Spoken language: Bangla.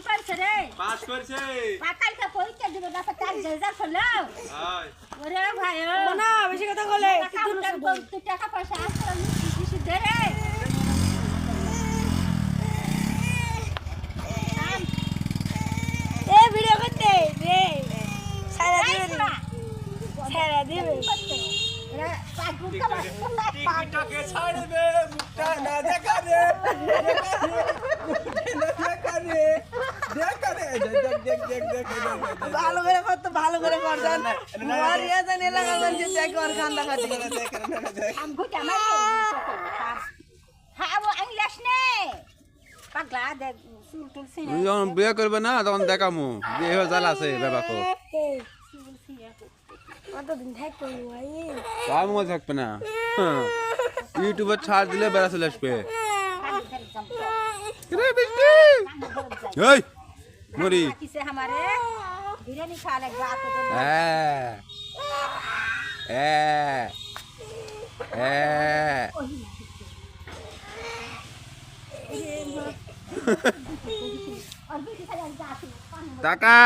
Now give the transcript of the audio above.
করছে রে পাস করছে কালকে পরীক্ষা দিবে না তার রেজাল্ট হলো হাই ওরে ভাই না বেশি কথা বলে তুই টাকা পয়সা আসছে কিছু দে রে এ ভিডিও করতে রে সারা দিবে সারা দিবে এরা পাঁচ গুণ টিকটকে ছাড় দে মুখটা না দেখা রে দেখা রে দেখ ভালো করে কর তো ভালো করে কর জান মারিয়া জান এলাকা জান যে দেখ আর খান দেখাতে আমগো জামাই হ্যাঁ ও ইংলিশ নে পাগলা দে চুল টুল সিনে তুমি যখন বিয়ে করবে না তখন দেখামু বিয়ে হয়ে জ্বালা আছে ব্যাপার কতদিন থাকতো ভাই আমিও থাকবে না ইউটিউবে ছাড় দিলে বেড়া চলে আসবে রে বৃষ্টি এই মরি কিসে हमारे বিরিয়ানি খা লে গাত তো টাকা